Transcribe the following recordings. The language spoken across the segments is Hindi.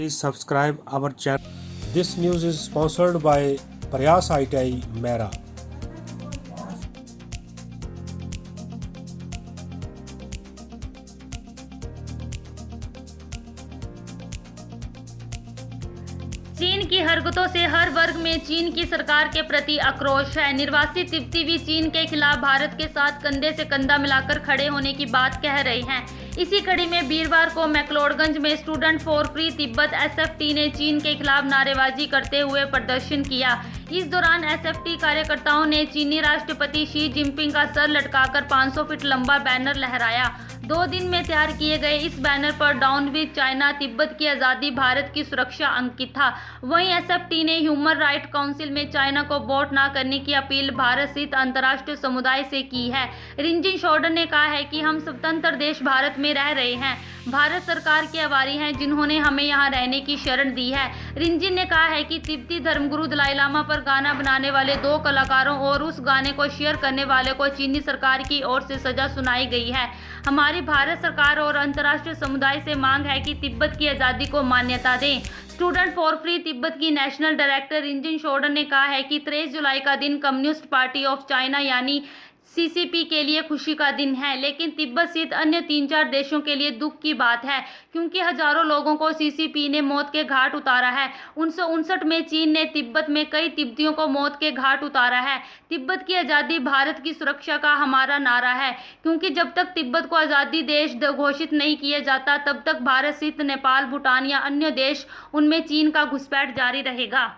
Please subscribe our channel. This news is sponsored by Prayas ITI Mehra. चीन की हरकतों से हर वर्ग में चीन की सरकार के प्रति आक्रोश है। निर्वासित तिब्बती भी चीन के खिलाफ भारत के साथ कंधे से कंधा मिलाकर खड़े होने की बात कह रहे हैं। इसी कड़ी में वीरवार को मैक्लोडगंज में student for free Tibet SFT ने चीन के खिलाफ नारेबाजी करते हुए प्रदर्शन किया। इस दौरान एसएफटी कार्यकर्ताओं ने चीनी राष्ट्रपति शी जिनपिंग का सर लटकाकर 500 फीट लंबा बैनर लहराया। 2 दिन में तैयार किए गए इस बैनर पर डाउन विद चाइना, तिब्बत की आज़ादी, भारत की सुरक्षा अंकित था। वहीं एसएफटी ने ह्यूमन राइट काउंसिल में चाइना को वोट न करने की अपील भारत सहित अंतर्राष्ट्रीय समुदाय से की है। रिंजिन शोर्डन ने कहा है कि हम स्वतंत्र देश भारत में रह रहे हैं। भारत सरकार के आभारी हैं जिन्होंने हमें यहाँ रहने की शरण दी है। रिंजिन ने कहा है कि तिब्बती धर्मगुरु दलाई लामा पर गाना बनाने वाले 2 कलाकारों और उस गाने को शेयर करने वाले को चीनी सरकार की ओर से सजा सुनाई गई है। हमारी भारत सरकार और अंतर्राष्ट्रीय समुदाय से मांग है कि तिब्बत की आज़ादी को मान्यता दें। स्टूडेंट फॉर फ्री तिब्बत की नेशनल डायरेक्टर रिंजिन शोर्डन ने कहा है कि 23 जुलाई का दिन कम्युनिस्ट पार्टी ऑफ चाइना यानी सीसीपी के लिए खुशी का दिन है, लेकिन तिब्बत सहित अन्य 3-4 देशों के लिए दुख की बात है क्योंकि हजारों लोगों को सीसीपी ने मौत के घाट उतारा है। 1959 में चीन ने तिब्बत में कई तिब्बतियों को मौत के घाट उतारा है। तिब्बत की आज़ादी, भारत की सुरक्षा का हमारा नारा है क्योंकि जब तक तिब्बत को आज़ादी देश घोषित नहीं किया जाता तब तक भारत सहित नेपाल, भूटान या अन्य देश उनमें चीन का घुसपैठ जारी रहेगा।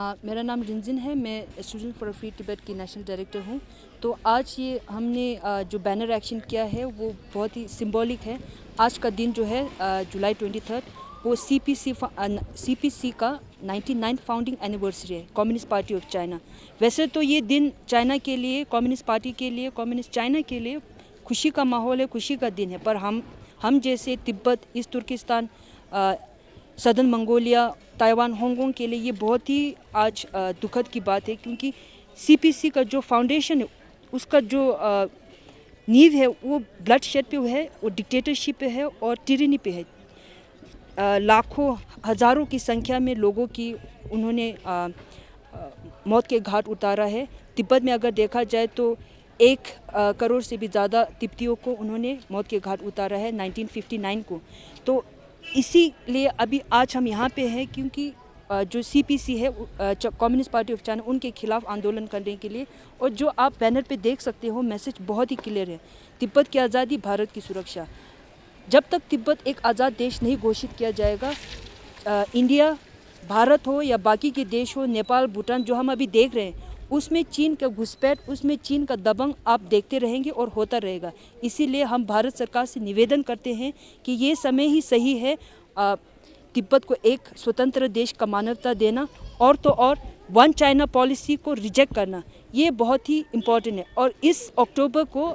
मेरा नाम रिंजिन है। मैं स्टूडेंट फॉर फ्री तिब्बत की नेशनल डायरेक्टर हूँ। तो आज ये हमने जो बैनर एक्शन किया है वो बहुत ही सिंबॉलिक है। आज का दिन जो है जुलाई 23 वो सीपीसी का 99th फाउंडिंग एनिवर्सरी है, कम्युनिस्ट पार्टी ऑफ चाइना। वैसे तो ये दिन चाइना के लिए, कम्युनिस्ट पार्टी के लिए, कम्युनिस्ट चाइना के लिए खुशी का माहौल है, खुशी का दिन है। पर हम जैसे Tibet, East Turkistan, southern Mongolia, Taiwan, Hong Kong के लिए ये बहुत ही आज दुखद की बात है क्योंकि सीपीसी का जो फाउंडेशन है उसका जो नींव है वो ब्लड शेड पे है, वो डिक्टेटरशिप पे है और टिरनी पे है। लाखों हज़ारों की संख्या में लोगों की उन्होंने मौत के घाट उतारा है। तिब्बत में अगर देखा जाए तो 1 करोड़ से भी ज़्यादा तिब्बतियों को उन्होंने मौत के घाट उतारा है 1959 को। तो इसीलिए अभी आज हम यहाँ पे हैं क्योंकि जो सीपीसी है, कम्युनिस्ट पार्टी ऑफ चाइना, उनके खिलाफ आंदोलन करने के लिए। और जो आप बैनर पे देख सकते हो, मैसेज बहुत ही क्लियर है, तिब्बत की आज़ादी, भारत की सुरक्षा। जब तक तिब्बत एक आज़ाद देश नहीं घोषित किया जाएगा, इंडिया, भारत हो या बाकी के देश हो, नेपाल, भूटान, जो हम अभी देख रहे हैं उसमें चीन का घुसपैठ, उसमें चीन का दबंग आप देखते रहेंगे और होता रहेगा। इसीलिए हम भारत सरकार से निवेदन करते हैं कि ये समय ही सही है तिब्बत को एक स्वतंत्र देश का मान्यता देना और तो और 1 चाइना पॉलिसी को रिजेक्ट करना, ये बहुत ही इम्पोर्टेंट है। और इस अक्टूबर को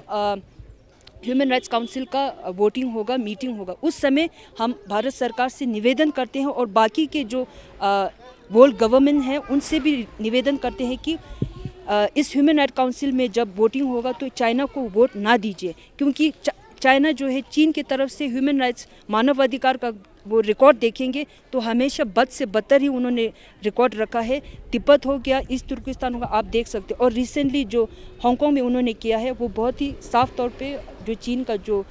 ह्यूमन राइट्स काउंसिल का वोटिंग होगा, मीटिंग होगा। उस समय हम भारत सरकार से निवेदन करते हैं और बाकी के जो वर्ल्ड गवर्नमेंट है उनसे भी निवेदन करते हैं कि इस ह्यूमन राइट काउंसिल में जब वोटिंग होगा तो चाइना को वोट ना दीजिए क्योंकि चाइना जो है चीन की तरफ से ह्यूमन राइट्स, मानवाधिकार का वो रिकॉर्ड देखेंगे तो हमेशा बद से बदतर ही उन्होंने रिकॉर्ड रखा है। तिब्बत हो गया, ईस्ट तुर्किस्तान होगा, आप देख सकते हैं। और रिसेंटली जो हांगकांग में उन्होंने किया है वो बहुत ही साफ तौर पे जो चीन का जो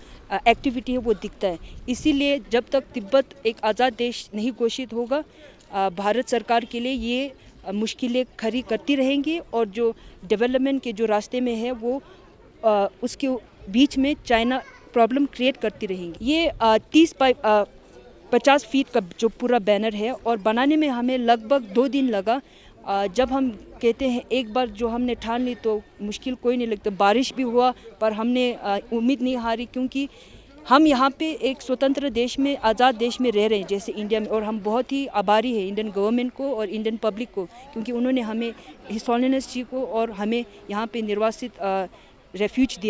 एक्टिविटी है वो दिखता है। इसीलिए जब तक तिब्बत एक आज़ाद देश नहीं घोषित होगा, भारत सरकार के लिए ये मुश्किलें खड़ी करती रहेंगी और जो डेवलपमेंट के जो रास्ते में है वो उसके बीच में चाइना प्रॉब्लम क्रिएट करती रहेंगी। ये 50 फीट का जो पूरा बैनर है और बनाने में हमें लगभग 2 दिन लगा। जब हम कहते हैं एक बार जो हमने ठान ली तो मुश्किल कोई नहीं लगता। बारिश भी हुआ पर हमने उम्मीद नहीं हारी क्योंकि हम यहाँ पे एक स्वतंत्र देश में, आज़ाद देश में रह रहे हैं जैसे इंडिया में। और हम बहुत ही आभारी हैं इंडियन गवर्नमेंट को और इंडियन पब्लिक को क्योंकि उन्होंने हमें, हिज हॉलीनेस जी को और हमें यहाँ पे निर्वासित रेफ्यूज दिया।